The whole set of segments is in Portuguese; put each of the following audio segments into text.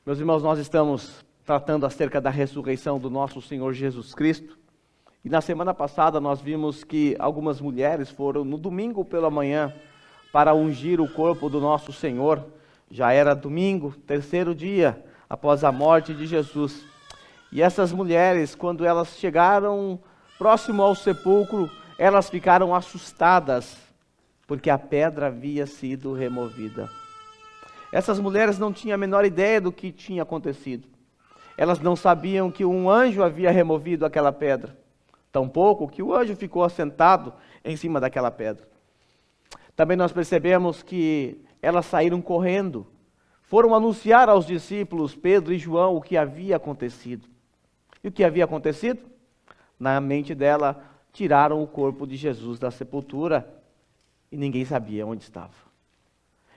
Meus irmãos, nós estamos tratando acerca da ressurreição do nosso Senhor Jesus Cristo. E na semana passada nós vimos que algumas mulheres foram no domingo pela manhã para ungir o corpo do nosso Senhor. Já era domingo, terceiro dia após a morte de Jesus. E essas mulheres, quando elas chegaram próximo ao sepulcro, elas ficaram assustadas, porque a pedra havia sido removida. Essas mulheres não tinham a menor ideia do que tinha acontecido. Elas não sabiam que um anjo havia removido aquela pedra. Tampouco que o anjo ficou assentado em cima daquela pedra. Também nós percebemos que elas saíram correndo. Foram anunciar aos discípulos Pedro e João o que havia acontecido. E o que havia acontecido? Na mente dela, tiraram o corpo de Jesus da sepultura e ninguém sabia onde estava.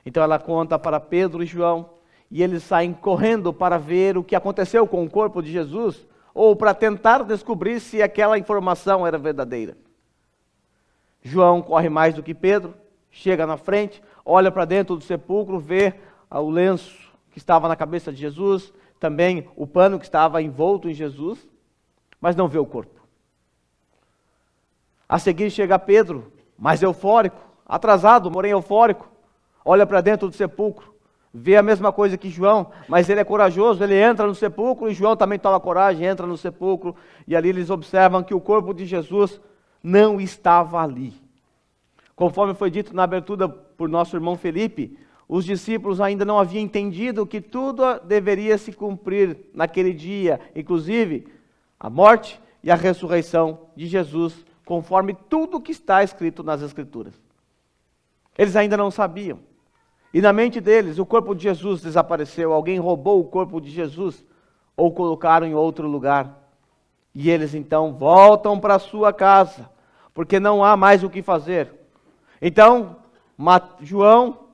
Então ela conta para Pedro e João, e eles saem correndo para ver o que aconteceu com o corpo de Jesus, ou para tentar descobrir se aquela informação era verdadeira. João corre mais do que Pedro, chega na frente, olha para dentro do sepulcro, vê o lenço que estava na cabeça de Jesus, também o pano que estava envolto em Jesus, mas não vê o corpo. A seguir chega Pedro, mais eufórico, atrasado, porém eufórico, olha para dentro do sepulcro, vê a mesma coisa que João, mas ele é corajoso, ele entra no sepulcro, e João também toma coragem, entra no sepulcro, e ali eles observam que o corpo de Jesus não estava ali. Conforme foi dito na abertura por nosso irmão Felipe, os discípulos ainda não haviam entendido que tudo deveria se cumprir naquele dia, inclusive a morte e a ressurreição de Jesus, conforme tudo que está escrito nas Escrituras. Eles ainda não sabiam. E na mente deles, o corpo de Jesus desapareceu. Alguém roubou o corpo de Jesus ou colocaram em outro lugar. E eles então voltam para sua casa, porque não há mais o que fazer. Então, João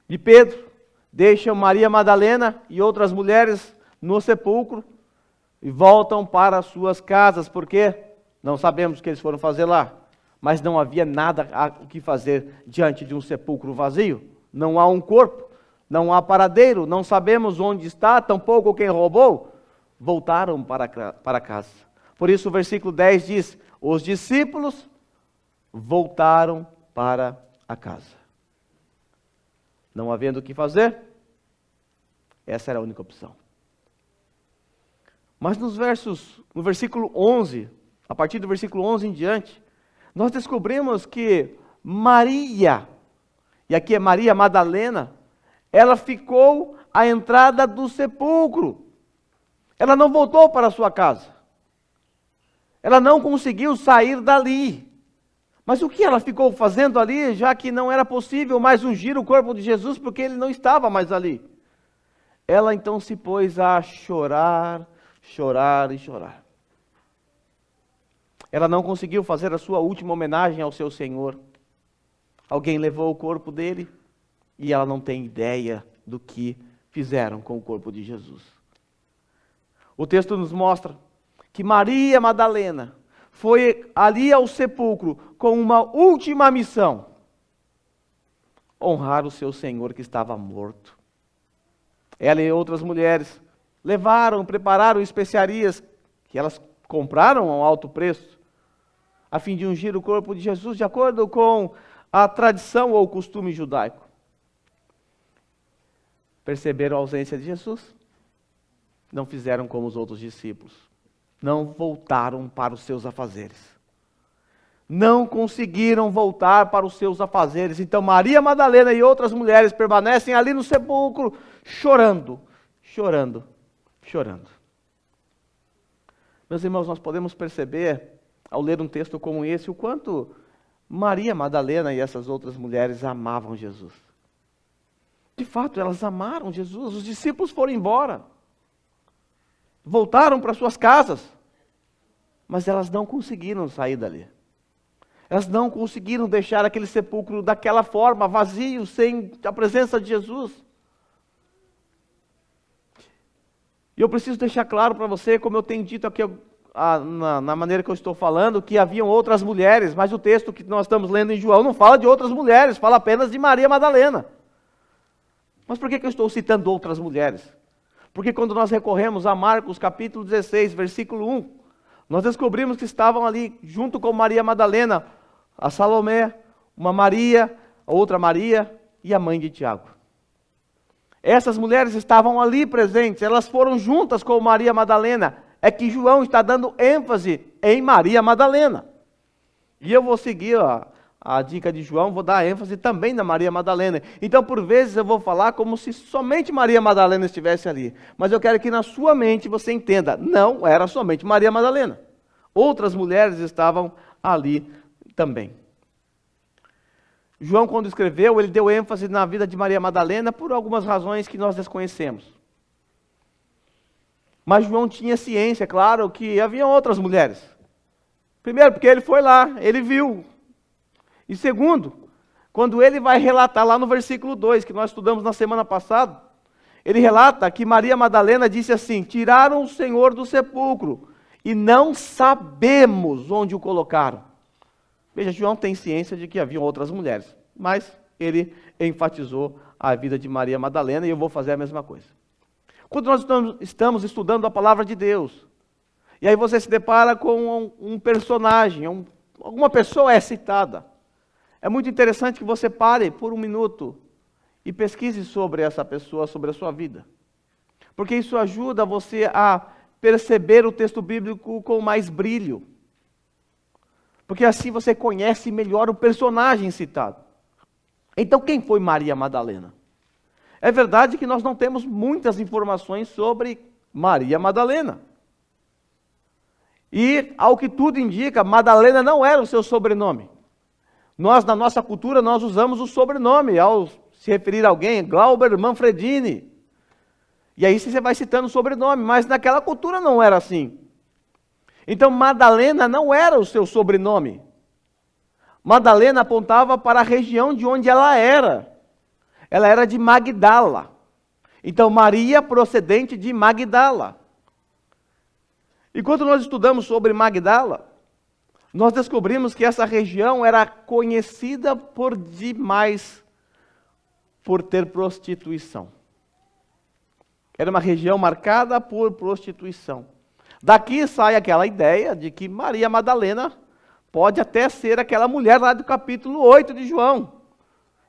e Pedro deixam Maria Madalena e outras mulheres no sepulcro e voltam para suas casas, porque não sabemos o que eles foram fazer lá. Mas não havia nada o que fazer diante de um sepulcro vazio. Não há um corpo, não há paradeiro, não sabemos onde está, tampouco quem roubou. Voltaram para casa. Por isso o versículo 10 diz, os discípulos voltaram para a casa. Não havendo o que fazer, essa era a única opção. Mas no versículo 11, a partir do versículo 11 em diante, nós descobrimos que Maria, e aqui é Maria Madalena, ela ficou à entrada do sepulcro. Ela não voltou para a sua casa. Ela não conseguiu sair dali. Mas o que ela ficou fazendo ali, já que não era possível mais ungir o corpo de Jesus, porque ele não estava mais ali? Ela então se pôs a chorar, chorar e chorar. Ela não conseguiu fazer a sua última homenagem ao seu Senhor. Alguém levou o corpo dele e ela não tem ideia do que fizeram com o corpo de Jesus. O texto nos mostra que Maria Madalena foi ali ao sepulcro com uma última missão: honrar o seu Senhor que estava morto. Ela e outras mulheres prepararam especiarias que elas compraram a um alto preço, a fim de ungir o corpo de Jesus de acordo com a tradição ou costume judaico. Perceberam a ausência de Jesus? Não fizeram como os outros discípulos. Não voltaram para os seus afazeres. Não conseguiram voltar para os seus afazeres. Então Maria Madalena e outras mulheres permanecem ali no sepulcro, chorando, chorando, chorando. Meus irmãos, nós podemos perceber, ao ler um texto como esse, o quanto Maria Madalena e essas outras mulheres amavam Jesus. De fato, elas amaram Jesus. Os discípulos foram embora. Voltaram para suas casas. Mas elas não conseguiram sair dali. Elas não conseguiram deixar aquele sepulcro daquela forma, vazio, sem a presença de Jesus. E eu preciso deixar claro para você, como eu tenho dito aqui na maneira que eu estou falando, que haviam outras mulheres, mas o texto que nós estamos lendo em João não fala de outras mulheres, fala apenas de Maria Madalena. Mas por que eu estou citando outras mulheres? Porque quando nós recorremos a Marcos capítulo 16, versículo 1, nós descobrimos que estavam ali junto com Maria Madalena, a Salomé, uma Maria, a outra Maria e a mãe de Tiago. Essas mulheres estavam ali presentes, elas foram juntas com Maria Madalena. É que João está dando ênfase em Maria Madalena. E eu vou seguir a dica de João, vou dar ênfase também na Maria Madalena. Então, por vezes, eu vou falar como se somente Maria Madalena estivesse ali. Mas eu quero que na sua mente você entenda, não era somente Maria Madalena. Outras mulheres estavam ali também. João, quando escreveu, ele deu ênfase na vida de Maria Madalena por algumas razões que nós desconhecemos. Mas João tinha ciência, claro, que havia outras mulheres. Primeiro, porque ele foi lá, ele viu. E segundo, quando ele vai relatar lá no versículo 2, que nós estudamos na semana passada, ele relata que Maria Madalena disse assim: tiraram o Senhor do sepulcro e não sabemos onde o colocaram. Veja, João tem ciência de que haviam outras mulheres, mas ele enfatizou a vida de Maria Madalena e eu vou fazer a mesma coisa. Quando nós estamos estudando a palavra de Deus, e aí você se depara com um personagem, alguma pessoa é citada, é muito interessante que você pare por um minuto e pesquise sobre essa pessoa, sobre a sua vida. Porque isso ajuda você a perceber o texto bíblico com mais brilho. Porque assim você conhece melhor o personagem citado. Então, quem foi Maria Madalena? É verdade que nós não temos muitas informações sobre Maria Madalena. E, ao que tudo indica, Madalena não era o seu sobrenome. Nós, na nossa cultura, nós usamos o sobrenome ao se referir a alguém, Glauber Manfredini. E aí você vai citando o sobrenome, mas naquela cultura não era assim. Então, Madalena não era o seu sobrenome. Madalena apontava para a região de onde ela era. Ela era de Magdala. Então, Maria procedente de Magdala. E quando nós estudamos sobre Magdala, nós descobrimos que essa região era conhecida por demais por ter prostituição. Era uma região marcada por prostituição. Daqui sai aquela ideia de que Maria Madalena pode até ser aquela mulher lá do capítulo 8 de João,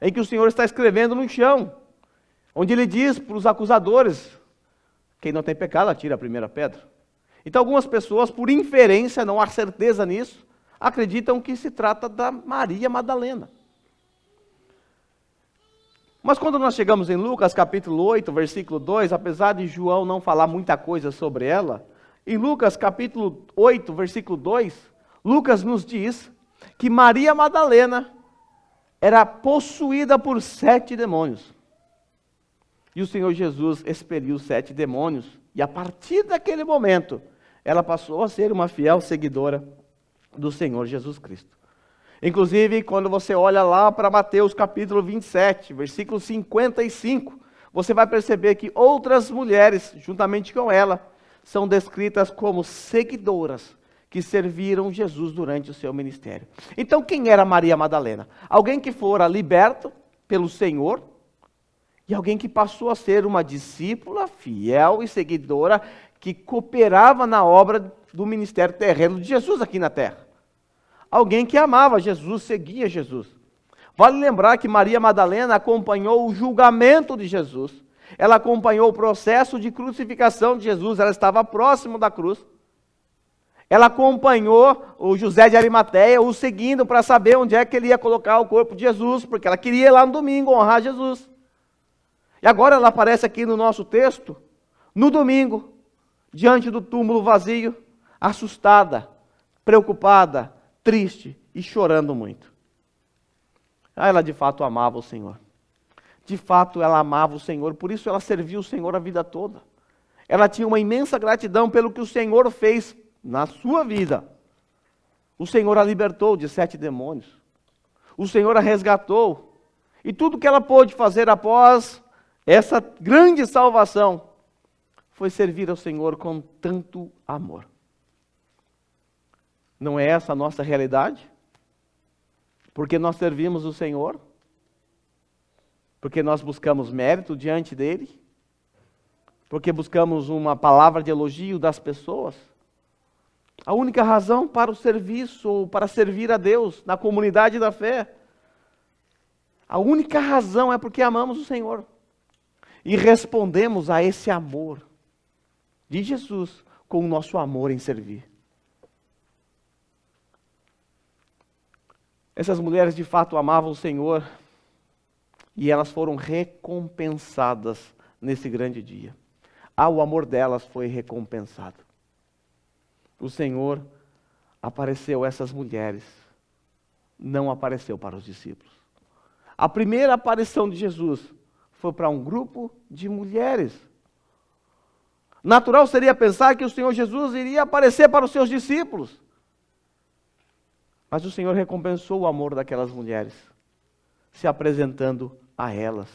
em que o Senhor está escrevendo no chão, onde ele diz para os acusadores: quem não tem pecado, atira a primeira pedra. Então algumas pessoas, por inferência, não há certeza nisso, acreditam que se trata da Maria Madalena. Mas quando nós chegamos em Lucas capítulo 8, versículo 2, apesar de João não falar muita coisa sobre ela, em Lucas capítulo 8, versículo 2, Lucas nos diz que Maria Madalena era possuída por 7 demônios. E o Senhor Jesus expeliu 7 demônios. E a partir daquele momento, ela passou a ser uma fiel seguidora do Senhor Jesus Cristo. Inclusive, quando você olha lá para Mateus capítulo 27, versículo 55, você vai perceber que outras mulheres, juntamente com ela, são descritas como seguidoras que serviram Jesus durante o seu ministério. Então, quem era Maria Madalena? Alguém que fora liberto pelo Senhor e alguém que passou a ser uma discípula fiel e seguidora que cooperava na obra do ministério terreno de Jesus aqui na terra. Alguém que amava Jesus, seguia Jesus. Vale lembrar que Maria Madalena acompanhou o julgamento de Jesus. Ela acompanhou o processo de crucificação de Jesus, ela estava próximo da cruz. Ela acompanhou o José de Arimateia, o seguindo para saber onde é que ele ia colocar o corpo de Jesus, porque ela queria ir lá no domingo honrar Jesus. E agora ela aparece aqui no nosso texto, no domingo, diante do túmulo vazio, assustada, preocupada, triste e chorando muito. Ela de fato amava o Senhor. De fato, ela amava o Senhor, por isso ela serviu o Senhor a vida toda. Ela tinha uma imensa gratidão pelo que o Senhor fez na sua vida. O Senhor a libertou de 7 demônios. O Senhor a resgatou. E tudo que ela pôde fazer após essa grande salvação foi servir ao Senhor com tanto amor. Não é essa a nossa realidade? Porque nós servimos o Senhor? Porque nós buscamos mérito diante dele? Porque buscamos uma palavra de elogio das pessoas? A única razão para o serviço, ou para servir a Deus na comunidade da fé, a única razão é porque amamos o Senhor. E respondemos a esse amor de Jesus com o nosso amor em servir. Essas mulheres de fato amavam o Senhor e elas foram recompensadas nesse grande dia. O amor delas foi recompensado. O Senhor apareceu a essas mulheres, não apareceu para os discípulos. A primeira aparição de Jesus foi para um grupo de mulheres. Natural seria pensar que o Senhor Jesus iria aparecer para os seus discípulos. Mas o Senhor recompensou o amor daquelas mulheres, se apresentando a elas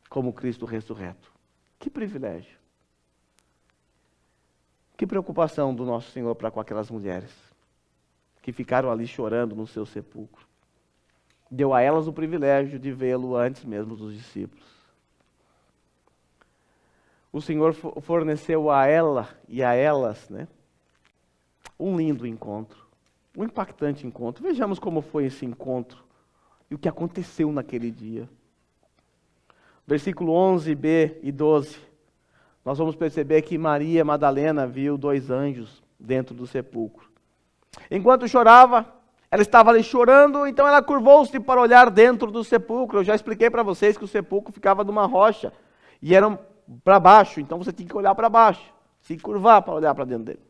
como Cristo ressurreto. Que privilégio. Que preocupação do nosso Senhor para com aquelas mulheres que ficaram ali chorando no seu sepulcro. Deu a elas o privilégio de vê-lo antes mesmo dos discípulos. O Senhor forneceu a ela e a elas, um lindo encontro, um impactante encontro. Vejamos como foi esse encontro e o que aconteceu naquele dia. Versículo 11b e 12. Nós vamos perceber que Maria Madalena viu 2 anjos dentro do sepulcro. Enquanto chorava, ela estava ali chorando, então ela curvou-se para olhar dentro do sepulcro. Eu já expliquei para vocês que o sepulcro ficava numa rocha e era para baixo, então você tinha que olhar para baixo, se curvar para olhar para dentro dele.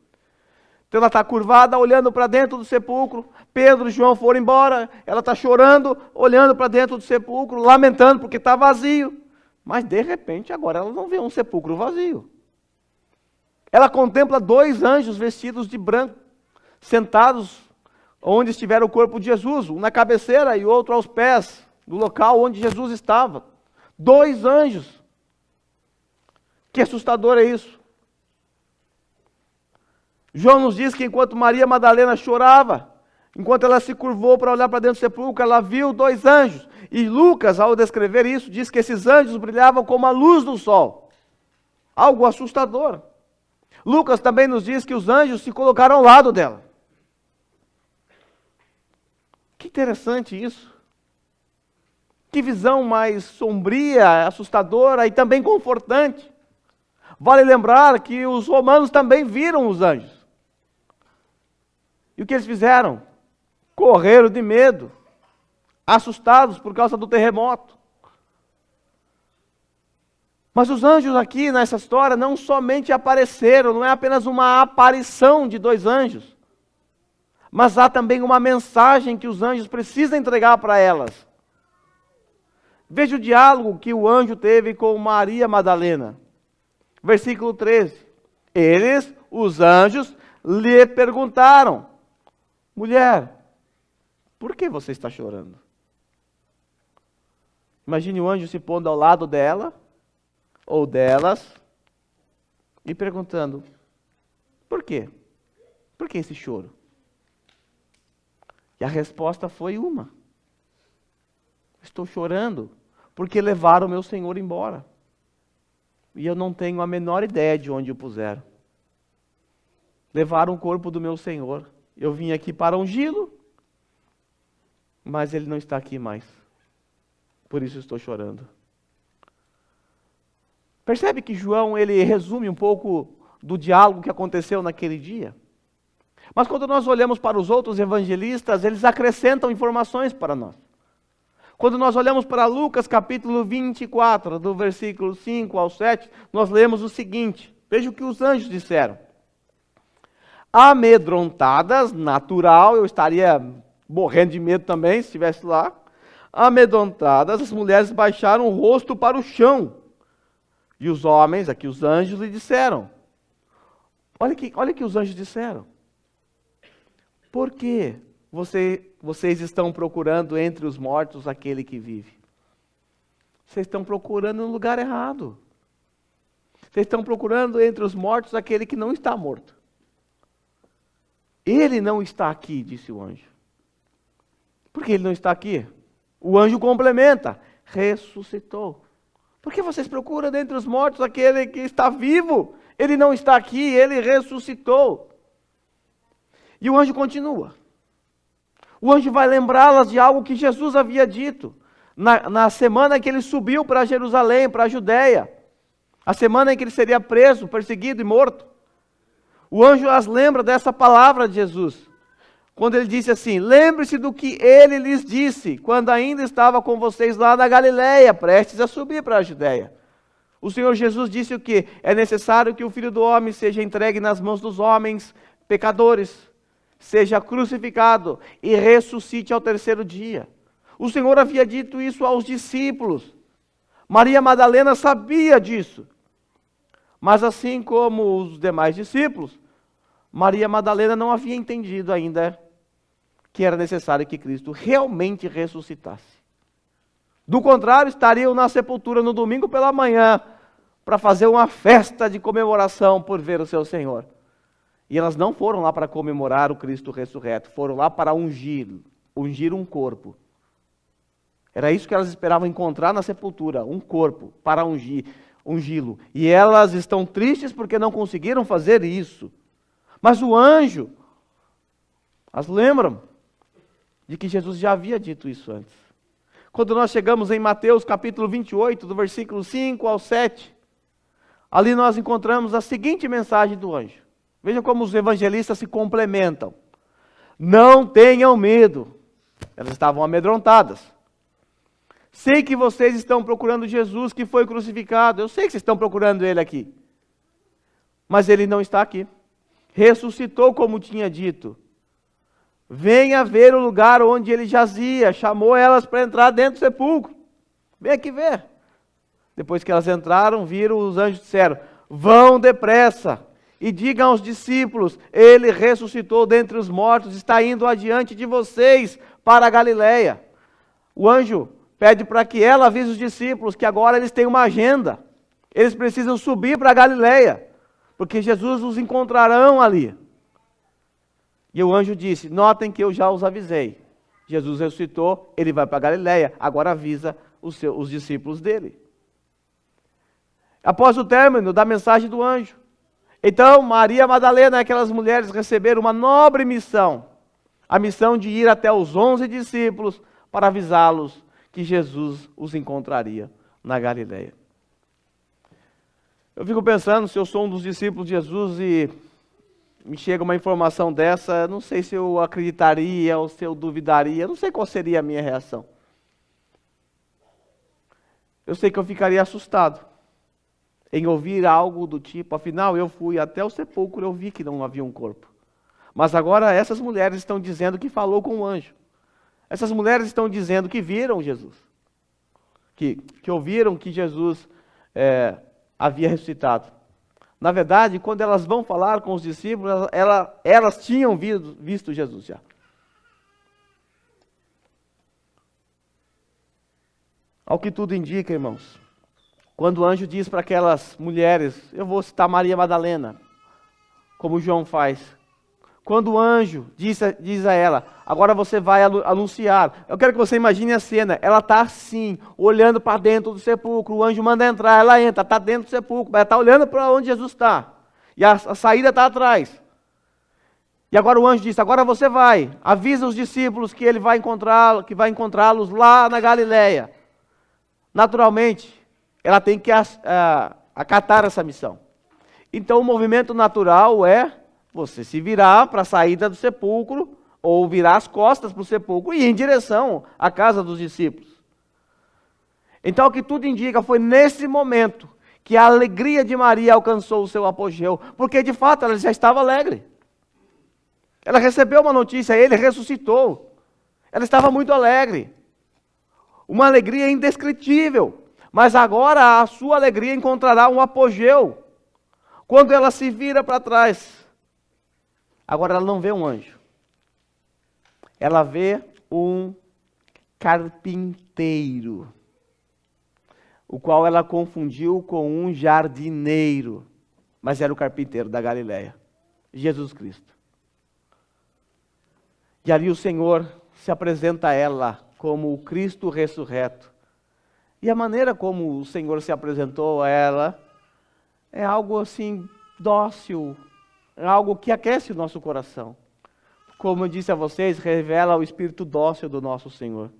Então ela está curvada, olhando para dentro do sepulcro. Pedro e João foram embora, ela está chorando, olhando para dentro do sepulcro, lamentando porque está vazio. Mas de repente agora ela não vê um sepulcro vazio. Ela contempla 2 anjos vestidos de branco, sentados onde estivera o corpo de Jesus, um na cabeceira e outro aos pés do local onde Jesus estava. 2 anjos. Que assustador é isso. João nos diz que enquanto Maria Madalena chorava, enquanto ela se curvou para olhar para dentro do sepulcro, ela viu 2 anjos. E Lucas, ao descrever isso, diz que esses anjos brilhavam como a luz do sol. Algo assustador. Lucas também nos diz que os anjos se colocaram ao lado dela. Que interessante isso. Que visão mais sombria, assustadora e também confortante. Vale lembrar que os romanos também viram os anjos. E o que eles fizeram? Correram de medo, assustados por causa do terremoto. Mas os anjos aqui nessa história não somente apareceram, não é apenas uma aparição de 2 anjos, mas há também uma mensagem que os anjos precisam entregar para elas. Veja o diálogo que o anjo teve com Maria Madalena. Versículo 13. Eles, os anjos, lhe perguntaram: mulher, por que você está chorando? Imagine o anjo se pondo ao lado dela, ou delas, e perguntando: por quê? Por que esse choro? E a resposta foi uma: estou chorando porque levaram o meu Senhor embora. E eu não tenho a menor ideia de onde o puseram. Levaram o corpo do meu Senhor. Eu vim aqui para ungí-lo, mas ele não está aqui mais. Por isso estou chorando. Percebe que João, ele resume um pouco do diálogo que aconteceu naquele dia? Mas quando nós olhamos para os outros evangelistas, eles acrescentam informações para nós. Quando nós olhamos para Lucas capítulo 24, do versículo 5 ao 7, nós lemos o seguinte: veja o que os anjos disseram. Amedrontadas, natural, eu estaria morrendo de medo também se estivesse lá. Amedrontadas, as mulheres baixaram o rosto para o chão. E os homens, aqui os anjos, lhe disseram. Olha que os anjos disseram. Por que vocês estão procurando entre os mortos aquele que vive? Vocês estão procurando no lugar errado. Vocês estão procurando entre os mortos aquele que não está morto. Ele não está aqui, disse o anjo. Por que ele não está aqui? O anjo complementa: ressuscitou. Por que vocês procuram dentre os mortos aquele que está vivo? Ele não está aqui, ele ressuscitou. E o anjo continua. O anjo vai lembrá-las de algo que Jesus havia dito na semana que ele subiu para Jerusalém, para a Judéia. A semana em que ele seria preso, perseguido e morto. O anjo as lembra dessa palavra de Jesus. Quando ele disse assim: lembre-se do que ele lhes disse, quando ainda estava com vocês lá na Galileia, prestes a subir para a Judéia. O Senhor Jesus disse o quê? É necessário que o Filho do Homem seja entregue nas mãos dos homens pecadores, seja crucificado e ressuscite ao terceiro dia. O Senhor havia dito isso aos discípulos. Maria Madalena sabia disso. Mas assim como os demais discípulos, Maria Madalena não havia entendido ainda que era necessário que Cristo realmente ressuscitasse. Do contrário, estariam na sepultura no domingo pela manhã para fazer uma festa de comemoração por ver o seu Senhor. E elas não foram lá para comemorar o Cristo ressurreto, foram lá para ungir um corpo. Era isso que elas esperavam encontrar na sepultura, um corpo para ungí-lo. E elas estão tristes porque não conseguiram fazer isso. Mas o anjo as lembram de que Jesus já havia dito isso antes. Quando nós chegamos em Mateus capítulo 28, do versículo 5 ao 7, ali nós encontramos a seguinte mensagem do anjo. Veja como os evangelistas se complementam. Não tenham medo. Elas estavam amedrontadas. Sei que vocês estão procurando Jesus que foi crucificado. Eu sei que vocês estão procurando ele aqui. Mas ele não está aqui. Ressuscitou como tinha dito. Venha ver o lugar onde ele jazia. Chamou elas para entrar dentro do sepulcro. Vem aqui ver. Depois que elas entraram, viram, os anjos disseram: vão depressa e digam aos discípulos, ele ressuscitou dentre os mortos, está indo adiante de vocês para a Galileia. O anjo pede para que ela avise os discípulos que agora eles têm uma agenda. Eles precisam subir para a Galileia, porque Jesus os encontrarão ali. E o anjo disse: notem que eu já os avisei. Jesus ressuscitou, ele vai para a Galileia, agora avisa os discípulos dele. Após o término da mensagem do anjo, então Maria Madalena e aquelas mulheres receberam uma nobre missão. A missão de ir até os 11 discípulos para avisá-los que Jesus os encontraria na Galileia. Eu fico pensando, se eu sou um dos discípulos de Jesus e me chega uma informação dessa, não sei se eu acreditaria ou se eu duvidaria, não sei qual seria a minha reação. Eu sei que eu ficaria assustado em ouvir algo do tipo, afinal eu fui até o sepulcro e eu vi que não havia um corpo. Mas agora essas mulheres estão dizendo que falou com o anjo. Essas mulheres estão dizendo que viram Jesus. Que ouviram que Jesus havia ressuscitado. Na verdade, quando elas vão falar com os discípulos, elas tinham visto Jesus já. Ao que tudo indica, irmãos, quando o anjo diz para aquelas mulheres, eu vou citar Maria Madalena, como João faz. Quando o anjo diz a ela, agora você vai anunciar. Eu quero que você imagine a cena. Ela está assim, olhando para dentro do sepulcro. O anjo manda entrar, ela entra, está dentro do sepulcro. Ela está olhando para onde Jesus está. E a saída está atrás. E agora o anjo diz, agora você vai. Avisa os discípulos que ele vai encontrá-los lá na Galileia. Naturalmente, ela tem que acatar essa missão. Então o movimento natural é você se virar para a saída do sepulcro, ou virar as costas para o sepulcro e ir em direção à casa dos discípulos. Então o que tudo indica foi nesse momento que a alegria de Maria alcançou o seu apogeu, porque de fato ela já estava alegre. Ela recebeu uma notícia, ele ressuscitou. Ela estava muito alegre. Uma alegria indescritível. Mas agora a sua alegria encontrará um apogeu quando ela se vira para trás. Agora ela não vê um anjo. Ela vê um carpinteiro, o qual ela confundiu com um jardineiro, mas era o carpinteiro da Galileia, Jesus Cristo. E ali o Senhor se apresenta a ela como o Cristo ressurreto. E a maneira como o Senhor se apresentou a ela é algo assim dócil, é algo que aquece o nosso coração. Como eu disse a vocês, revela o espírito dócil do nosso Senhor.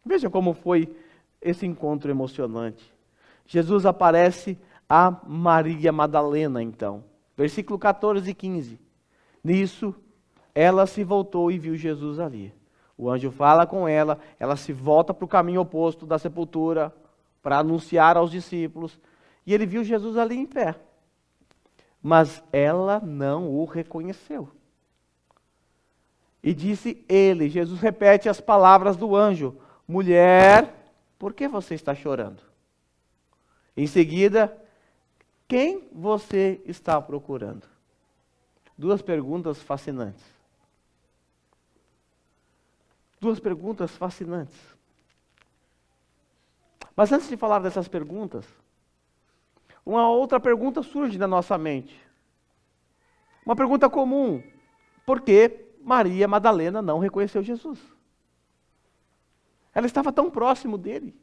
Veja como foi esse encontro emocionante. Jesus aparece a Maria Madalena, então. Versículo 14 e 15. Nisso, ela se voltou e viu Jesus ali. O anjo fala com ela, ela se volta para o caminho oposto da sepultura para anunciar aos discípulos. E ele viu Jesus ali em pé. Mas ela não o reconheceu. E disse ele, Jesus repete as palavras do anjo: mulher, por que você está chorando? Em seguida, quem você está procurando? Duas perguntas fascinantes. Duas perguntas fascinantes. Mas antes de falar dessas perguntas, uma outra pergunta surge na nossa mente. Uma pergunta comum: por que Maria Madalena não reconheceu Jesus? Ela estava tão próximo dele.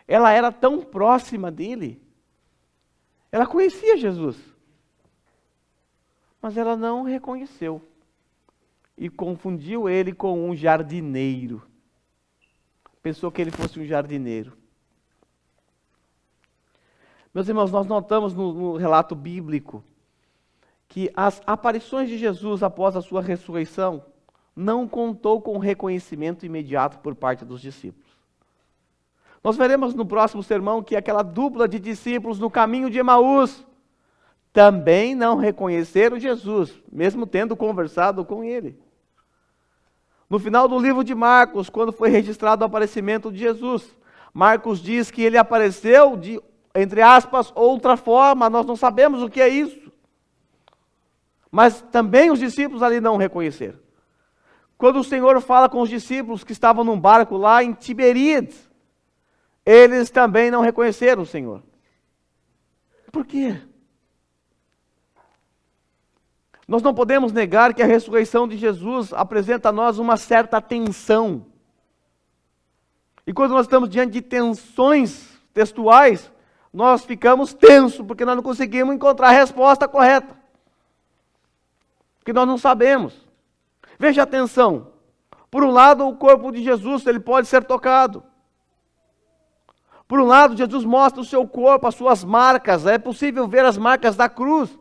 Ela era tão próxima dele. Ela conhecia Jesus. Mas ela não reconheceu. E confundiu ele com um jardineiro. Pensou que ele fosse um jardineiro. Meus irmãos, nós notamos no relato bíblico que as aparições de Jesus após a sua ressurreição não contou com reconhecimento imediato por parte dos discípulos. Nós veremos no próximo sermão que aquela dupla de discípulos no caminho de Emaús também não reconheceram Jesus, mesmo tendo conversado com ele. No final do livro de Marcos, quando foi registrado o aparecimento de Jesus, Marcos diz que ele apareceu de, entre aspas, outra forma, nós não sabemos o que é isso. Mas também os discípulos ali não o reconheceram. Quando o Senhor fala com os discípulos que estavam num barco lá em Tiberíades, eles também não reconheceram o Senhor. Por quê? Nós não podemos negar que a ressurreição de Jesus apresenta a nós uma certa tensão. E quando nós estamos diante de tensões textuais, nós ficamos tensos, porque nós não conseguimos encontrar a resposta correta. Porque nós não sabemos. Veja a tensão. Por um lado, o corpo de Jesus, ele pode ser tocado. Por um lado, Jesus mostra o seu corpo, as suas marcas. É possível ver as marcas da cruz.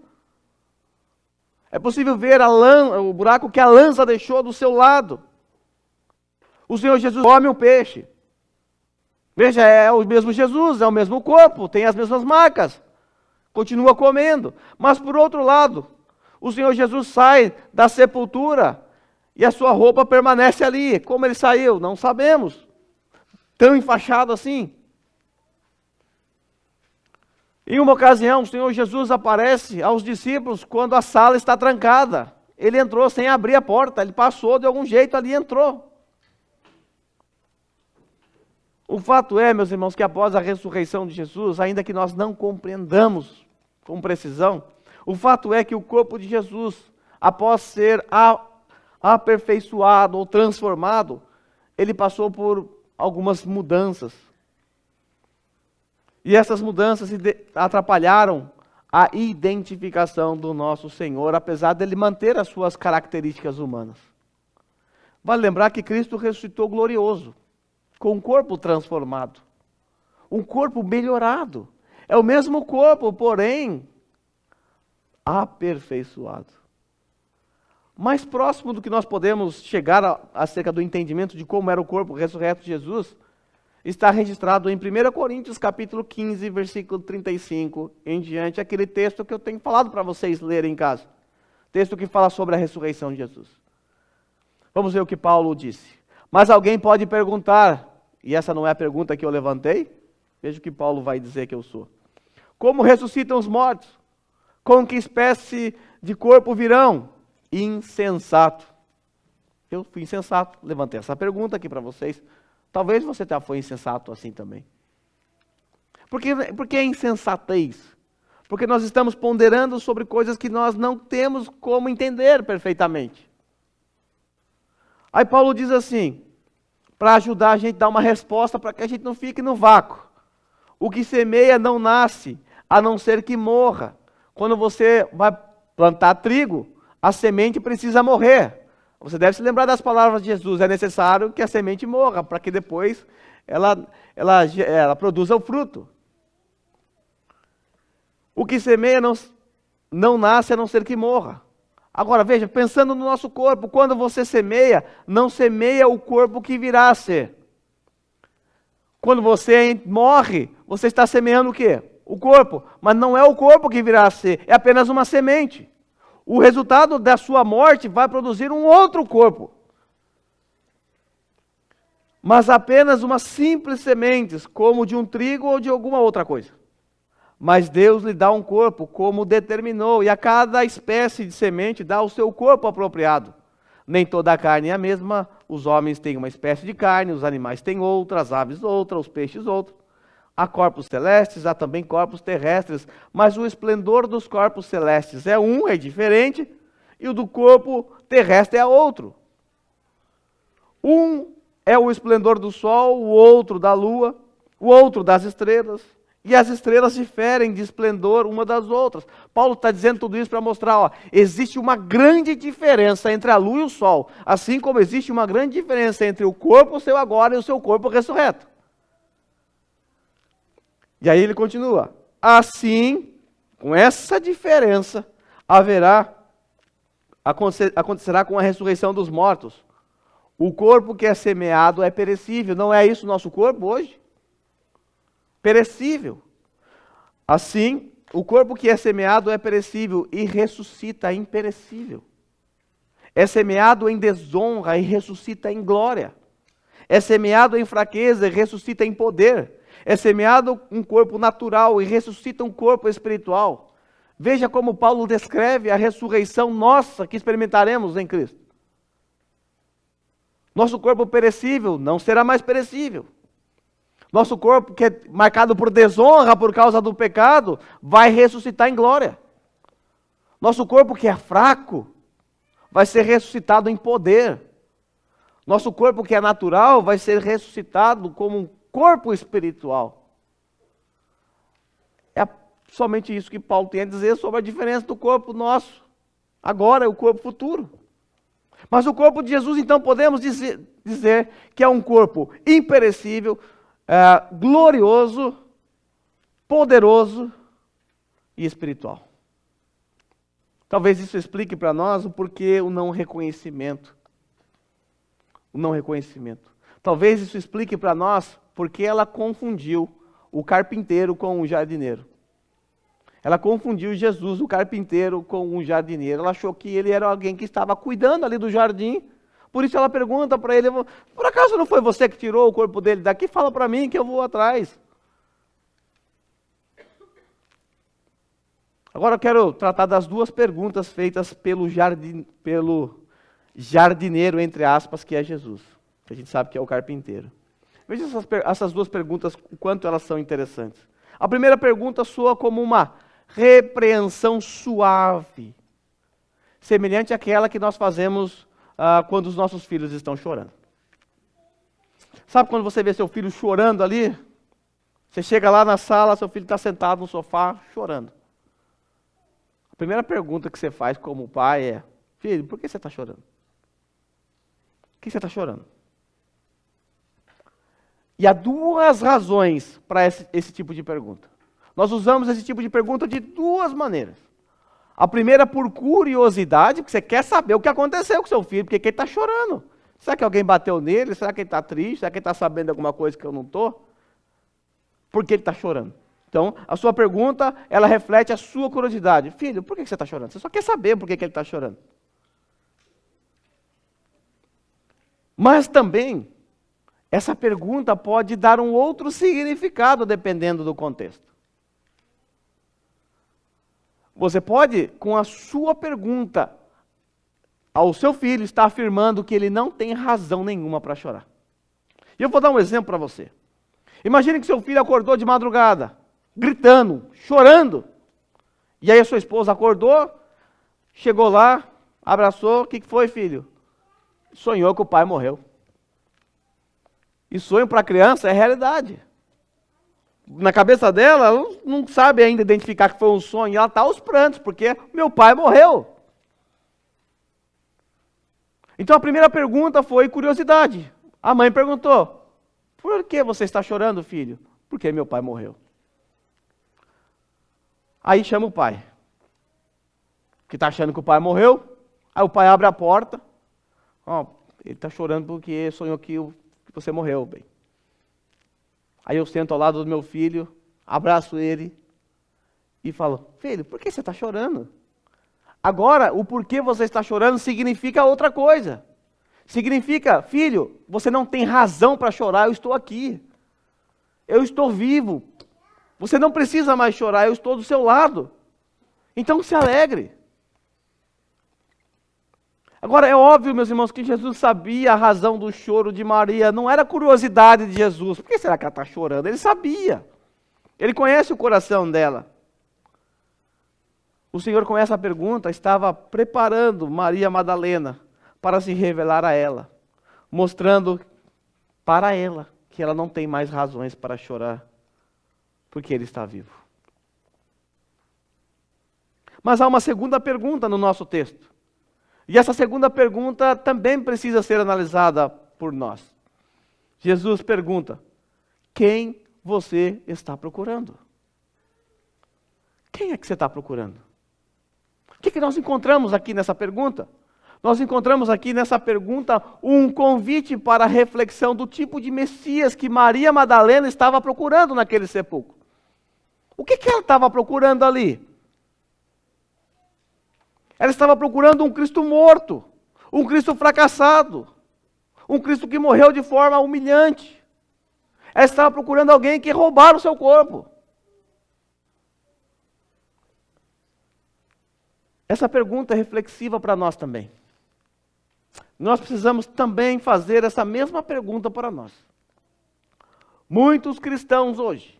É possível ver o buraco que a lança deixou do seu lado. O Senhor Jesus come um peixe. Veja, é o mesmo Jesus, é o mesmo corpo, tem as mesmas marcas. Continua comendo. Mas por outro lado, o Senhor Jesus sai da sepultura e a sua roupa permanece ali. Como ele saiu? Não sabemos. Tão enfaixado assim. Em uma ocasião, o Senhor Jesus aparece aos discípulos quando a sala está trancada. Ele entrou sem abrir a porta, ele passou de algum jeito ali e entrou. O fato é, meus irmãos, que após a ressurreição de Jesus, ainda que nós não compreendamos com precisão, o fato é que o corpo de Jesus, após ser aperfeiçoado ou transformado, ele passou por algumas mudanças. E essas mudanças atrapalharam a identificação do nosso Senhor, apesar dele manter as suas características humanas. Vale lembrar que Cristo ressuscitou glorioso, com um corpo transformado, um corpo melhorado. É o mesmo corpo, porém aperfeiçoado. Mais próximo do que nós podemos chegar acerca do entendimento de como era o corpo ressurreto de Jesus, está registrado em 1 Coríntios capítulo 15, versículo 35 em diante, aquele texto que eu tenho falado para vocês lerem em casa. Texto que fala sobre a ressurreição de Jesus. Vamos ver o que Paulo disse. Mas alguém pode perguntar, e essa não é a pergunta que eu levantei, veja o que Paulo vai dizer que eu sou. Como ressuscitam os mortos? Com que espécie de corpo virão? Insensato. Eu fui insensato, levantei essa pergunta aqui para vocês. Talvez você já foi insensato assim também. Por que insensatez? Porque nós estamos ponderando sobre coisas que nós não temos como entender perfeitamente. Aí Paulo diz assim, para ajudar a gente a dar uma resposta, para que a gente não fique no vácuo. O que semeia não nasce, a não ser que morra. Quando você vai plantar trigo, a semente precisa morrer. Você deve se lembrar das palavras de Jesus. É necessário que a semente morra, para que depois ela produza o fruto. O que semeia não nasce, a não ser que morra. Agora, veja, pensando no nosso corpo, quando você semeia, não semeia o corpo que virá a ser. Quando você morre, você está semeando o quê? O corpo. Mas não é o corpo que virá a ser, é apenas uma semente. O resultado da sua morte vai produzir um outro corpo. Mas apenas uma simples semente, como de um trigo ou de alguma outra coisa. Mas Deus lhe dá um corpo como determinou, e a cada espécie de semente dá o seu corpo apropriado. Nem toda a carne é a mesma, os homens têm uma espécie de carne, os animais têm outra, as aves outra, os peixes outra. Há corpos celestes, há também corpos terrestres, mas o esplendor dos corpos celestes é diferente, e o do corpo terrestre é outro. Um é o esplendor do sol, o outro da lua, o outro das estrelas. E as estrelas diferem de esplendor uma das outras. Paulo está dizendo tudo isso para mostrar, existe uma grande diferença entre a lua e o sol, assim como existe uma grande diferença entre o corpo seu agora e o seu corpo ressurreto. E aí ele continua, assim, com essa diferença, acontecerá com a ressurreição dos mortos. O corpo que é semeado é perecível, não é isso o nosso corpo hoje? Perecível. Assim, o corpo que é semeado é perecível e ressuscita imperecível. É semeado em desonra e ressuscita em glória. É semeado em fraqueza e ressuscita em poder. É semeado um corpo natural e ressuscita um corpo espiritual. Veja como Paulo descreve a ressurreição nossa que experimentaremos em Cristo. Nosso corpo perecível não será mais perecível. Nosso corpo, que é marcado por desonra por causa do pecado, vai ressuscitar em glória. Nosso corpo, que é fraco, vai ser ressuscitado em poder. Nosso corpo, que é natural, vai ser ressuscitado como um corpo espiritual. É somente isso que Paulo tem a dizer sobre a diferença do corpo nosso, agora e o corpo futuro. Mas o corpo de Jesus, então, podemos dizer que é um corpo imperecível, glorioso, poderoso e espiritual. Talvez isso explique para nós o porquê o não reconhecimento. O não reconhecimento. Talvez isso explique para nós porque ela confundiu o carpinteiro com o jardineiro. Ela confundiu Jesus, o carpinteiro, com o jardineiro. Ela achou que ele era alguém que estava cuidando ali do jardim. Por isso ela pergunta para ele, por acaso não foi você que tirou o corpo dele daqui? Fala para mim que eu vou atrás. Agora eu quero tratar das duas perguntas feitas pelo jardineiro, entre aspas, que é Jesus. Que a gente sabe que é o carpinteiro. Veja essas duas perguntas, o quanto elas são interessantes. A primeira pergunta soa como uma repreensão suave, semelhante àquela que nós fazemos quando os nossos filhos estão chorando. Sabe quando você vê seu filho chorando ali? Você chega lá na sala, seu filho está sentado no sofá chorando. A primeira pergunta que você faz como pai é: filho, por que você está chorando? Por que você está chorando? E há duas razões para esse tipo de pergunta. Nós usamos esse tipo de pergunta de duas maneiras. A primeira por curiosidade, porque você quer saber o que aconteceu com seu filho, porque ele está chorando. Será que alguém bateu nele? Será que ele está triste? Será que ele está sabendo de alguma coisa que eu não estou? Por que ele está chorando? Então, a sua pergunta, ela reflete a sua curiosidade. Filho, por que você está chorando? Você só quer saber por que ele está chorando. Mas também, essa pergunta pode dar um outro significado dependendo do contexto. Você pode, com a sua pergunta ao seu filho, estar afirmando que ele não tem razão nenhuma para chorar. E eu vou dar um exemplo para você. Imagine que seu filho acordou de madrugada, gritando, chorando. E aí a sua esposa acordou, chegou lá, abraçou. O que foi, filho? Sonhou que o pai morreu. E sonho para a criança é realidade. na cabeça dela, ela não sabe ainda identificar que foi um sonho. Ela está aos prantos, porque meu pai morreu. Então a primeira pergunta foi curiosidade. A mãe perguntou: por que você está chorando, filho? Porque meu pai morreu. Aí chama o pai, que está achando que o pai morreu. Aí o pai abre a porta. Ele está chorando porque sonhou que você morreu, bem. Aí eu sento ao lado do meu filho, abraço ele e falo: filho, por que você está chorando? Agora, o porquê você está chorando significa outra coisa. Significa: filho, você não tem razão para chorar, eu estou aqui. Eu estou vivo. Você não precisa mais chorar, eu estou do seu lado. Então se alegre. Agora, é óbvio, meus irmãos, que Jesus sabia a razão do choro de Maria. Não era curiosidade de Jesus. Por que será que ela está chorando? Ele sabia. Ele conhece o coração dela. O Senhor, com essa pergunta, estava preparando Maria Madalena para se revelar a ela, mostrando para ela que ela não tem mais razões para chorar, porque Ele está vivo. Mas há uma segunda pergunta no nosso texto. E essa segunda pergunta também precisa ser analisada por nós. Jesus pergunta: quem você está procurando? Quem é que você está procurando? O que nós encontramos aqui nessa pergunta? Nós encontramos aqui nessa pergunta um convite para a reflexão do tipo de Messias que Maria Madalena estava procurando naquele sepulcro. O que ela estava procurando ali? Ela estava procurando um Cristo morto, um Cristo fracassado, um Cristo que morreu de forma humilhante. Ela estava procurando alguém que roubaram o seu corpo. Essa pergunta é reflexiva para nós também. Nós precisamos também fazer essa mesma pergunta para nós. Muitos cristãos hoje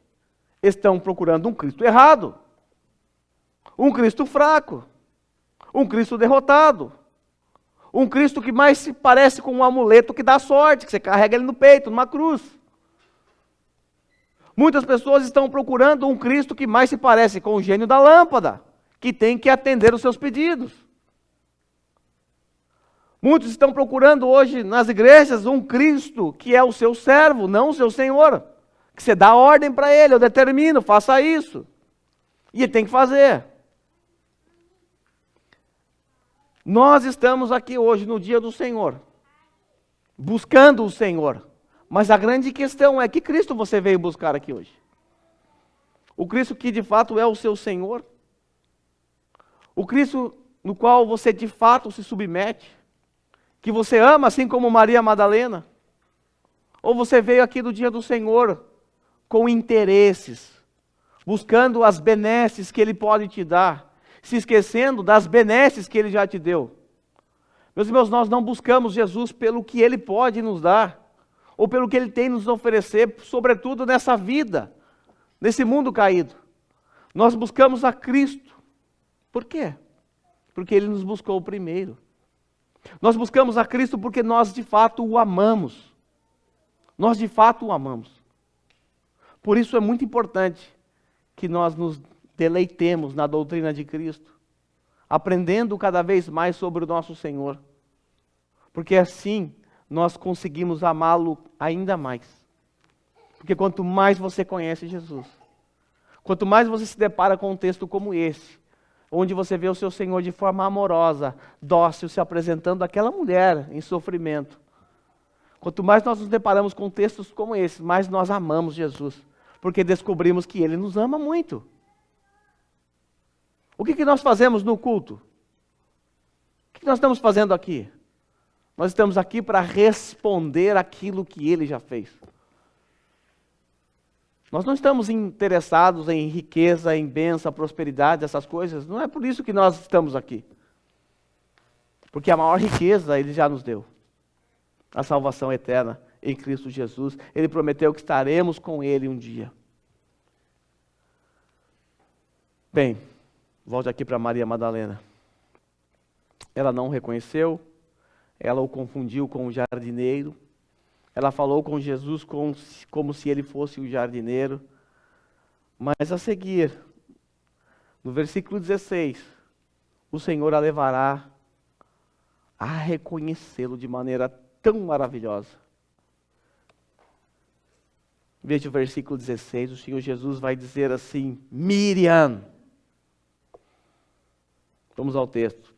estão procurando um Cristo errado, um Cristo fraco, um Cristo derrotado, um Cristo que mais se parece com um amuleto que dá sorte, que você carrega ele no peito, numa cruz. Muitas pessoas estão procurando um Cristo que mais se parece com o gênio da lâmpada, que tem que atender os seus pedidos. Muitos estão procurando hoje nas igrejas um Cristo que é o seu servo, não o seu Senhor. Que você dá ordem para ele, eu determino, faça isso. E ele tem que fazer. Nós estamos aqui hoje no dia do Senhor, buscando o Senhor. Mas a grande questão é: que Cristo você veio buscar aqui hoje? O Cristo que de fato é o seu Senhor? O Cristo no qual você de fato se submete? Que você ama assim como Maria Madalena? Ou você veio aqui no dia do Senhor com interesses, buscando as benesses que Ele pode te dar, se esquecendo das benesses que Ele já te deu? Meus irmãos, nós não buscamos Jesus pelo que Ele pode nos dar, ou pelo que Ele tem nos oferecer, sobretudo nessa vida, nesse mundo caído. Nós buscamos a Cristo. Por quê? Porque Ele nos buscou primeiro. Nós buscamos a Cristo porque nós de fato o amamos. Nós de fato o amamos. Por isso é muito importante que nós nos deleitemos na doutrina de Cristo, aprendendo cada vez mais sobre o nosso Senhor. Porque assim nós conseguimos amá-lo ainda mais. Porque quanto mais você conhece Jesus, quanto mais você se depara com um texto como esse, onde você vê o seu Senhor de forma amorosa, dócil, se apresentando àquela mulher em sofrimento. Quanto mais nós nos deparamos com textos como esse, mais nós amamos Jesus, porque descobrimos que Ele nos ama muito. O que nós fazemos no culto? O que nós estamos fazendo aqui? Nós estamos aqui para responder aquilo que Ele já fez. Nós não estamos interessados em riqueza, em bênção, prosperidade, essas coisas. Não é por isso que nós estamos aqui. Porque a maior riqueza Ele já nos deu. A salvação eterna em Cristo Jesus. Ele prometeu que estaremos com Ele um dia. Bem, volte aqui para Maria Madalena. Ela não o reconheceu. Ela o confundiu com o jardineiro. Ela falou com Jesus como se ele fosse o jardineiro. Mas a seguir, no versículo 16, o Senhor a levará a reconhecê-lo de maneira tão maravilhosa. Veja o versículo 16, o Senhor Jesus vai dizer assim: Miriam. Vamos ao texto.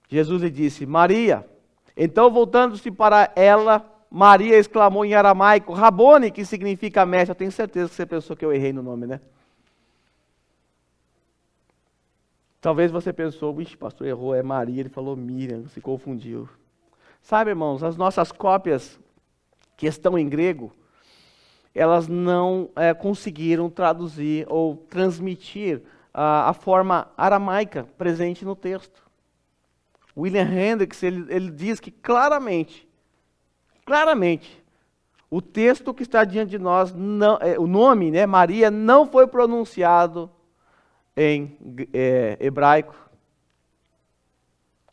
Jesus lhe disse: Maria. Então, voltando-se para ela, Maria exclamou em aramaico: Rabone, que significa mestre. Eu tenho certeza que você pensou que eu errei no nome, né? Talvez você pensou: vixe, pastor, errou, é Maria, ele falou Miriam, se confundiu. Sabe, irmãos, as nossas cópias que estão em grego, elas não conseguiram traduzir ou transmitir a forma aramaica presente no texto. William Hendricks, ele diz que claramente, o texto que está diante de nós, o nome, né, Maria, não foi pronunciado em hebraico,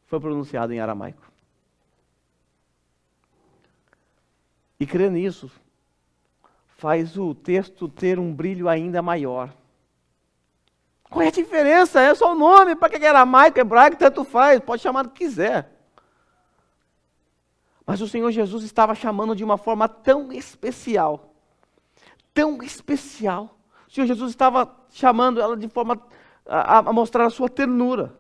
foi pronunciado em aramaico. E crer nisso faz o texto ter um brilho ainda maior. Qual é a diferença? É só o nome. Para que é aramaico, hebraico, tanto faz. Pode chamar do que quiser. Mas o Senhor Jesus estava chamando de uma forma tão especial. Tão especial. O Senhor Jesus estava chamando ela de forma a mostrar a sua ternura.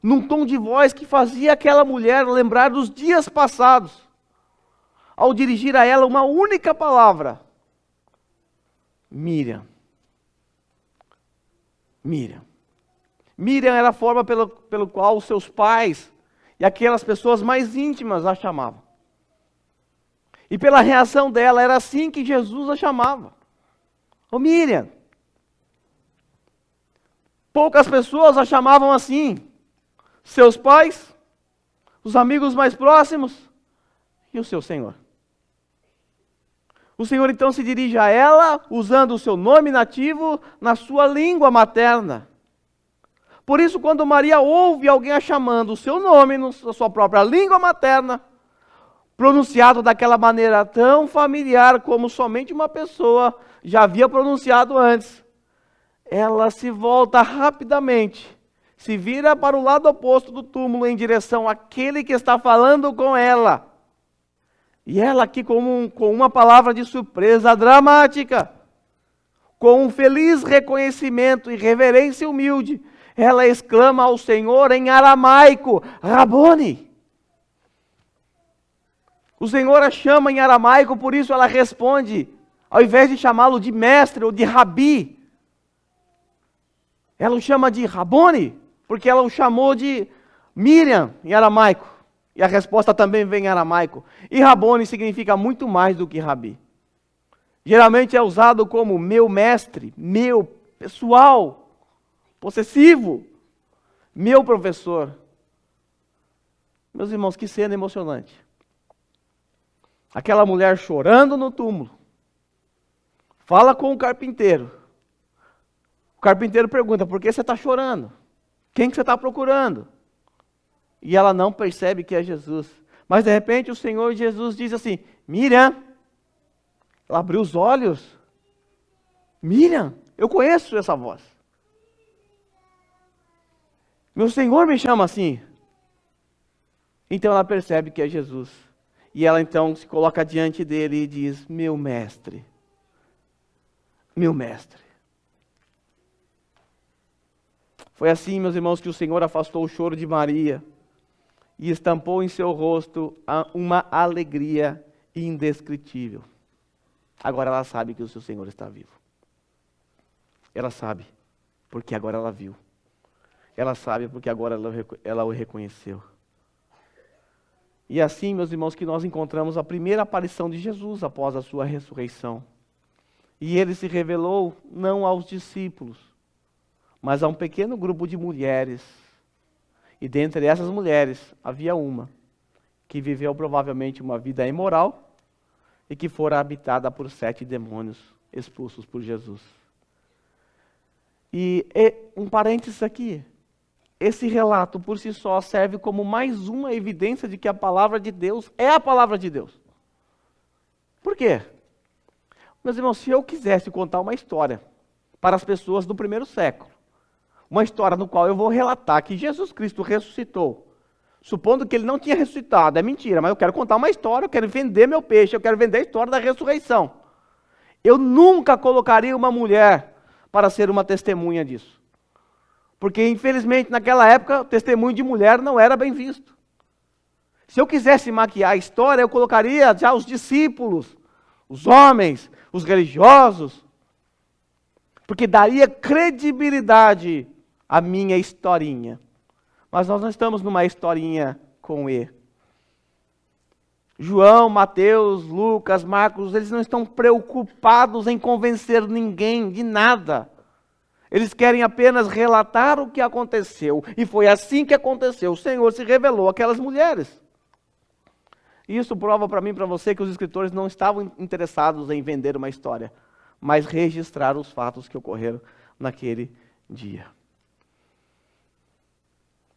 Num tom de voz que fazia aquela mulher lembrar dos dias passados. Ao dirigir a ela uma única palavra: Miriam. Miriam. Miriam era a forma pelo qual os seus pais e aquelas pessoas mais íntimas a chamavam. E pela reação dela, era assim que Jesus a chamava: Ô Miriam. Poucas pessoas a chamavam assim: seus pais, os amigos mais próximos e o seu Senhor. O Senhor então se dirige a ela, usando o seu nome nativo na sua língua materna. Por isso, quando Maria ouve alguém a chamando o seu nome na sua própria língua materna, pronunciado daquela maneira tão familiar como somente uma pessoa já havia pronunciado antes, ela se volta rapidamente, se vira para o lado oposto do túmulo em direção àquele que está falando com ela. E ela aqui com uma palavra de surpresa dramática, com um feliz reconhecimento e reverência humilde, ela exclama ao Senhor em aramaico: Rabone. O Senhor a chama em aramaico, por isso ela responde, ao invés de chamá-lo de mestre ou de rabi, ela o chama de Rabone, porque ela o chamou de Miriam em aramaico. E a resposta também vem em aramaico. E Rabone significa muito mais do que rabi. Geralmente é usado como meu mestre, meu pessoal, possessivo, meu professor. Meus irmãos, que cena emocionante. Aquela mulher chorando no túmulo. Fala com o carpinteiro. O carpinteiro pergunta: por que você está chorando? Quem que você está procurando? E ela não percebe que é Jesus. Mas de repente o Senhor Jesus diz assim: Miriam. Ela abriu os olhos. Miriam, eu conheço essa voz. Meu Senhor me chama assim. Então ela percebe que é Jesus. E ela então se coloca diante dele e diz: meu mestre. Meu mestre. Foi assim, meus irmãos, que o Senhor afastou o choro de Maria e estampou em seu rosto uma alegria indescritível. Agora ela sabe que o seu Senhor está vivo. Ela sabe, porque agora ela viu. Ela sabe, porque agora ela o reconheceu. E assim, meus irmãos, que nós encontramos a primeira aparição de Jesus após a sua ressurreição. E ele se revelou não aos discípulos, mas a um pequeno grupo de mulheres. E dentre essas mulheres, havia uma que viveu provavelmente uma vida imoral e que fora habitada por 7 demônios expulsos por Jesus. E um parênteses aqui, esse relato por si só serve como mais uma evidência de que a palavra de Deus é a palavra de Deus. Por quê? Meus irmãos, se eu quisesse contar uma história para as pessoas do primeiro século, uma história no qual eu vou relatar que Jesus Cristo ressuscitou, supondo que ele não tinha ressuscitado, é mentira, mas eu quero contar uma história, eu quero vender meu peixe, eu quero vender a história da ressurreição. Eu nunca colocaria uma mulher para ser uma testemunha disso. Porque, infelizmente, naquela época, o testemunho de mulher não era bem visto. Se eu quisesse maquiar a história, eu colocaria já os discípulos, os homens, os religiosos, porque daria credibilidade à minha historinha. Mas nós não estamos numa historinha com E. João, Mateus, Lucas, Marcos, eles não estão preocupados em convencer ninguém de nada. Eles querem apenas relatar o que aconteceu. E foi assim que aconteceu. O Senhor se revelou àquelas mulheres. Isso prova para mim e para você que os escritores não estavam interessados em vender uma história, mas registrar os fatos que ocorreram naquele dia.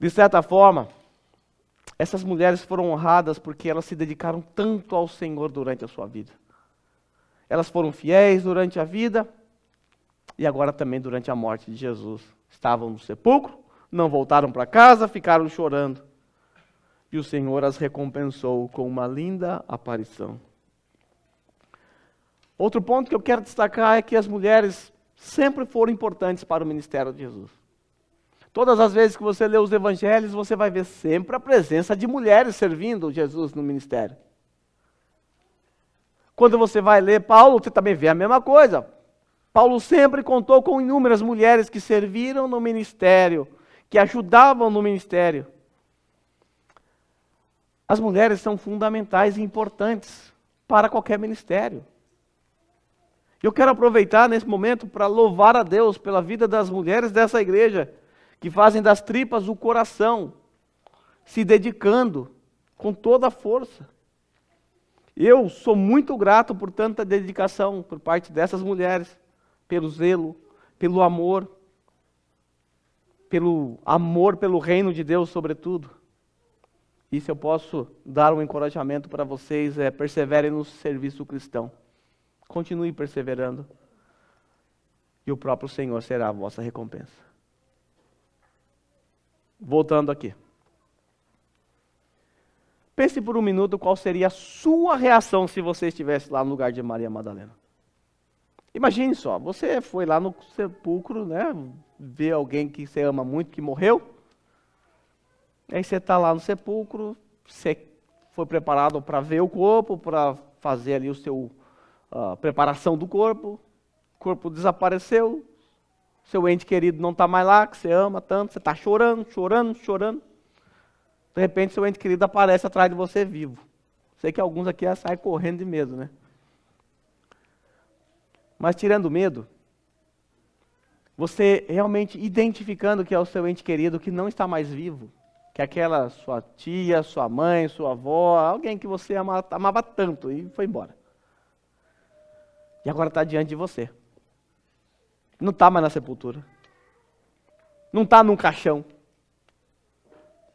De certa forma, essas mulheres foram honradas porque elas se dedicaram tanto ao Senhor durante a sua vida. Elas foram fiéis durante a vida e agora também durante a morte de Jesus. Estavam no sepulcro, não voltaram para casa, ficaram chorando. E o Senhor as recompensou com uma linda aparição. Outro ponto que eu quero destacar é que as mulheres sempre foram importantes para o ministério de Jesus. Todas as vezes que você lê os evangelhos, você vai ver sempre a presença de mulheres servindo Jesus no ministério. Quando você vai ler Paulo, você também vê a mesma coisa. Paulo sempre contou com inúmeras mulheres que serviram no ministério, que ajudavam no ministério. As mulheres são fundamentais e importantes para qualquer ministério. Eu quero aproveitar nesse momento para louvar a Deus pela vida das mulheres dessa igreja, que fazem das tripas o coração, se dedicando com toda a força. Eu sou muito grato por tanta dedicação por parte dessas mulheres, pelo zelo, pelo amor pelo reino de Deus sobretudo. Isso eu posso dar um encorajamento para vocês, perseverem no serviço cristão. Continue perseverando. E o próprio Senhor será a vossa recompensa. Voltando aqui. Pense por um minuto qual seria a sua reação se você estivesse lá no lugar de Maria Madalena. Imagine só, você foi lá no sepulcro, né? Ver alguém que você ama muito, que morreu. Aí você está lá no sepulcro, você foi preparado para ver o corpo, para fazer ali a preparação do corpo. O corpo desapareceu, seu ente querido não está mais lá, que você ama tanto, você está chorando. De repente seu ente querido aparece atrás de você vivo. Sei que alguns aqui saem correndo de medo, né? Mas tirando o medo, você realmente identificando que é o seu ente querido que não está mais vivo, que é aquela sua tia, sua mãe, sua avó, alguém que você amava tanto e foi embora. E agora está diante de você. Não está mais na sepultura. Não está num caixão.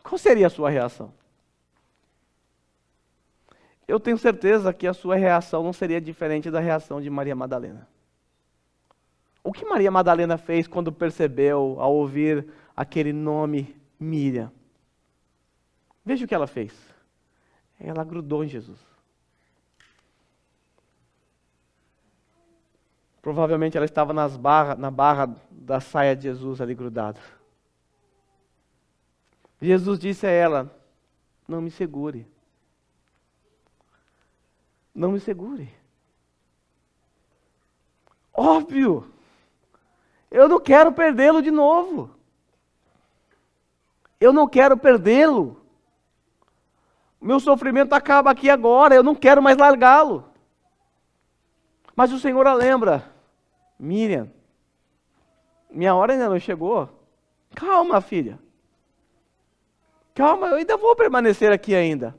Qual seria a sua reação? Eu tenho certeza que a sua reação não seria diferente da reação de Maria Madalena. O que Maria Madalena fez quando percebeu, ao ouvir aquele nome Miriam? Veja o que ela fez. Ela grudou em Jesus. Provavelmente ela estava na barra da saia de Jesus ali grudada. Jesus disse a ela, não me segure. Não me segure. Óbvio. Eu não quero perdê-lo de novo. Eu não quero perdê-lo. Meu sofrimento acaba aqui agora, eu não quero mais largá-lo. Mas o Senhor a lembra, Miriam, minha hora ainda não chegou. Calma, filha. Calma, eu ainda vou permanecer aqui ainda.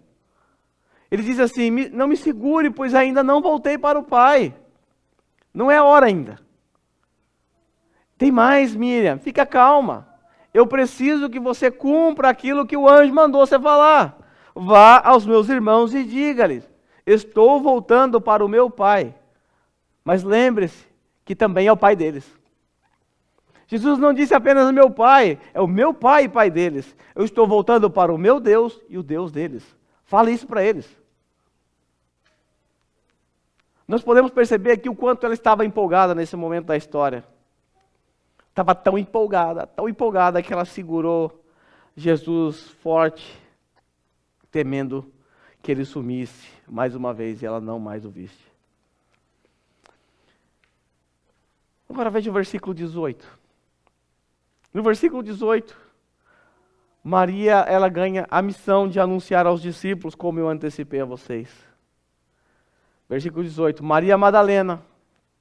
Ele diz assim, não me segure, pois ainda não voltei para o Pai. Não é hora ainda. Tem mais, Miriam, fica calma. Eu preciso que você cumpra aquilo que o anjo mandou você falar. Vá aos meus irmãos e diga-lhes, estou voltando para o meu Pai. Mas lembre-se que também é o pai deles. Jesus não disse apenas meu pai, é o meu pai e pai deles. Eu estou voltando para o meu Deus e o Deus deles. Fale isso para eles. Nós podemos perceber aqui o quanto ela estava empolgada nesse momento da história. Estava tão empolgada que ela segurou Jesus forte, temendo que ele sumisse mais uma vez e ela não mais o visse. Agora veja o versículo 18. No versículo 18, Maria, ela ganha a missão de anunciar aos discípulos, como eu antecipei a vocês. Versículo 18, Maria Madalena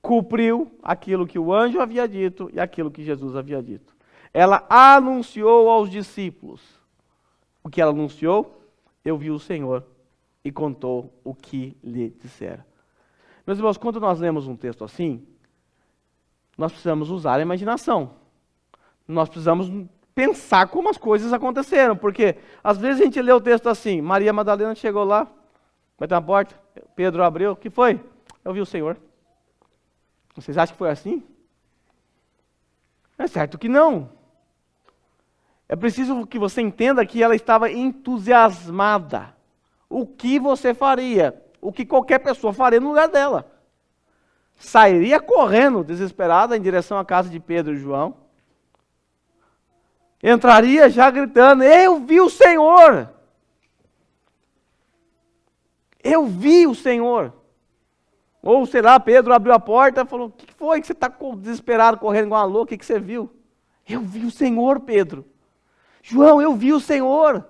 cumpriu aquilo que o anjo havia dito e aquilo que Jesus havia dito. Ela anunciou aos discípulos. O que ela anunciou? Eu vi o Senhor e contou o que lhe dissera. Meus irmãos, quando nós lemos um texto assim, nós precisamos usar a imaginação. Nós precisamos pensar como as coisas aconteceram, porque às vezes a gente lê o texto assim, Maria Madalena chegou lá, bateu na porta, Pedro abriu, o que foi? Eu vi o Senhor. Vocês acham que foi assim? É certo que não. É preciso que você entenda que ela estava entusiasmada. O que você faria? O que qualquer pessoa faria no lugar dela? Sairia correndo, desesperada, em direção à casa de Pedro e João. Entraria já gritando, eu vi o Senhor. Eu vi o Senhor. Ou, sei lá, Pedro abriu a porta e falou, o que foi que você está desesperado, correndo igual uma louca, o que você viu? Eu vi o Senhor, Pedro. João, eu vi o Senhor.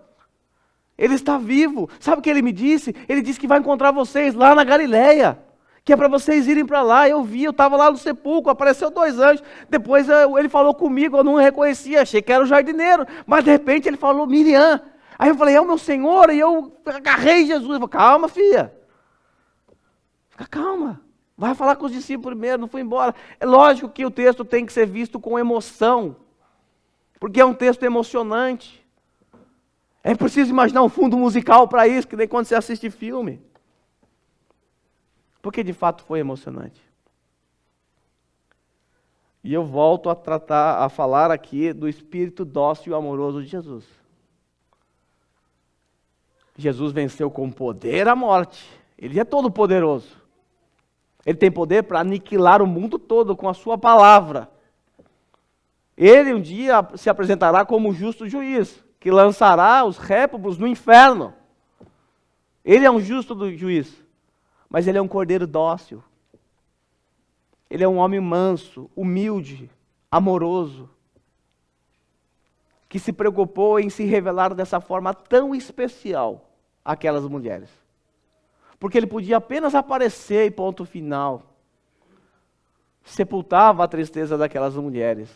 Ele está vivo. Sabe o que ele me disse? Ele disse que vai encontrar vocês lá na Galileia. Que é para vocês irem para lá. Eu vi, eu estava lá no sepulcro, apareceu 2 anjos. Depois ele falou comigo, eu não reconhecia, achei que era o jardineiro. Mas de repente ele falou, Miriam. Aí eu falei, é o meu Senhor, e eu agarrei Jesus. Eu falei, calma, filha. Fica calma. Vai falar com os discípulos primeiro, não foi embora. É lógico que o texto tem que ser visto com emoção. Porque é um texto emocionante. É preciso imaginar um fundo musical para isso, que nem quando você assiste filme. Porque de fato foi emocionante. E eu volto a falar aqui do espírito dócil e amoroso de Jesus. Jesus venceu com poder a morte. Ele é todo poderoso. Ele tem poder para aniquilar o mundo todo com a sua palavra. Ele um dia se apresentará como justo juiz, que lançará os réprobos no inferno. Ele é um justo juiz. Mas ele é um cordeiro dócil. Ele é um homem manso, humilde, amoroso, que se preocupou em se revelar dessa forma tão especial àquelas mulheres. Porque ele podia apenas aparecer e ponto final. Sepultava a tristeza daquelas mulheres.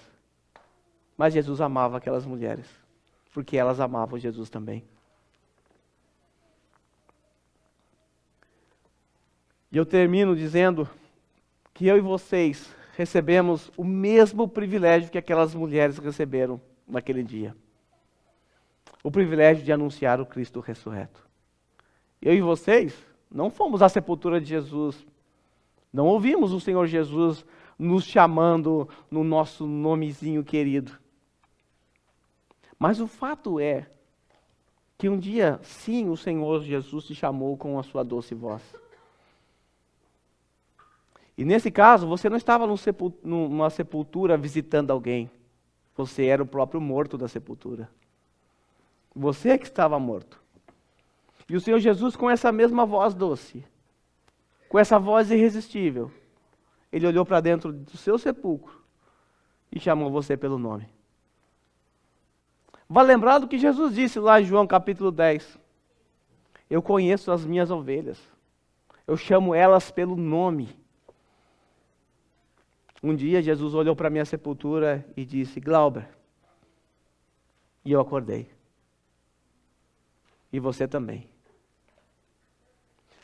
Mas Jesus amava aquelas mulheres, porque elas amavam Jesus também. E eu termino dizendo que eu e vocês recebemos o mesmo privilégio que aquelas mulheres receberam naquele dia. O privilégio de anunciar o Cristo ressurreto. Eu e vocês não fomos à sepultura de Jesus, não ouvimos o Senhor Jesus nos chamando no nosso nomezinho querido. Mas o fato é que um dia, sim, o Senhor Jesus te chamou com a sua doce voz. E nesse caso, você não estava numa sepultura visitando alguém. Você era o próprio morto da sepultura. Você é que estava morto. E o Senhor Jesus, com essa mesma voz doce, com essa voz irresistível, Ele olhou para dentro do seu sepulcro e chamou você pelo nome. Vale lembrar do que Jesus disse lá em João capítulo 10. Eu conheço as minhas ovelhas. Eu chamo elas pelo nome. Um dia Jesus olhou para a minha sepultura e disse, Glauber. E eu acordei. E você também.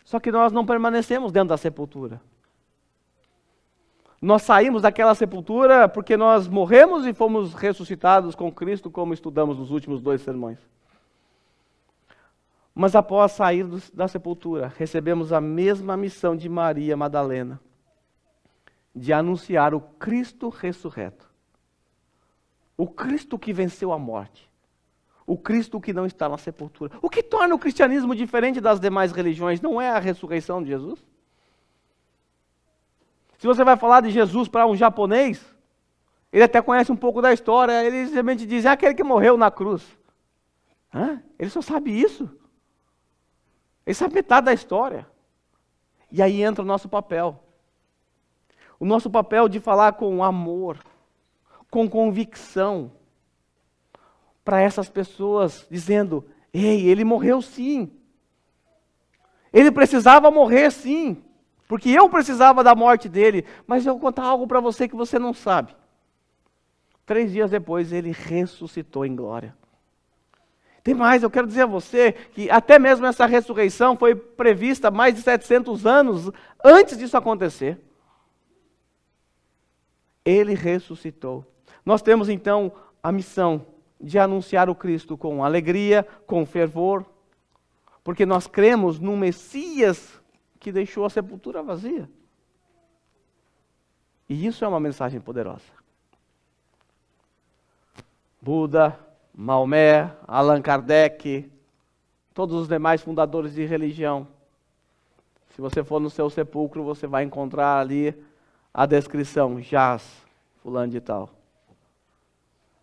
Só que nós não permanecemos dentro da sepultura. Nós saímos daquela sepultura porque nós morremos e fomos ressuscitados com Cristo, como estudamos nos últimos 2 sermões. Mas após sair da sepultura, recebemos a mesma missão de Maria Madalena. de anunciar o Cristo ressurreto. O Cristo que venceu a morte. O Cristo que não está na sepultura. O que torna o cristianismo diferente das demais religiões não é a ressurreição de Jesus? Se você vai falar de Jesus para um japonês, ele até conhece um pouco da história, ele simplesmente diz, é aquele que morreu na cruz. Hã? Ele só sabe isso. Ele sabe metade da história. E aí entra o nosso papel. O nosso papel de falar com amor, com convicção, para essas pessoas, dizendo, ei, ele morreu sim. Ele precisava morrer sim, porque eu precisava da morte dele, mas eu vou contar algo para você que você não sabe. 3 dias depois ele ressuscitou em glória. Tem mais, eu quero dizer a você que até mesmo essa ressurreição foi prevista mais de 700 anos antes disso acontecer. Ele ressuscitou. Nós temos então a missão de anunciar o Cristo com alegria, com fervor, porque nós cremos num Messias que deixou a sepultura vazia. E isso é uma mensagem poderosa. Buda, Maomé, Allan Kardec, todos os demais fundadores de religião. Se você for no seu sepulcro, você vai encontrar ali a descrição, jaz, fulano de tal.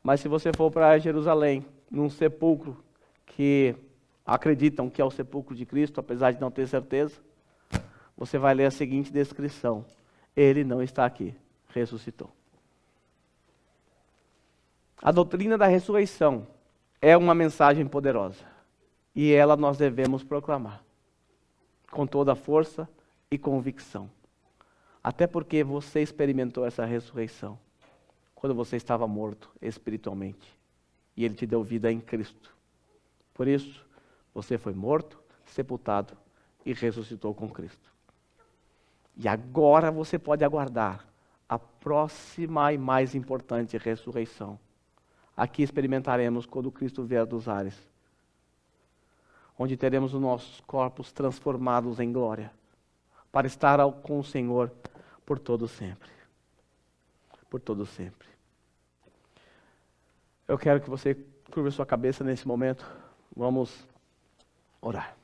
Mas se você for para Jerusalém, num sepulcro que acreditam que é o sepulcro de Cristo, apesar de não ter certeza, você vai ler a seguinte descrição: ele não está aqui, ressuscitou. A doutrina da ressurreição é uma mensagem poderosa. E ela nós devemos proclamar. Com toda a força e convicção. Até porque você experimentou essa ressurreição. Quando você estava morto espiritualmente. E Ele te deu vida em Cristo. Por isso, você foi morto, sepultado e ressuscitou com Cristo. E agora você pode aguardar a próxima e mais importante ressurreição. Aqui experimentaremos quando Cristo vier dos ares, onde teremos os nossos corpos transformados em glória, para estar com o Senhor por todo sempre. Por todo sempre. Eu quero que você curva sua cabeça nesse momento. Vamos orar.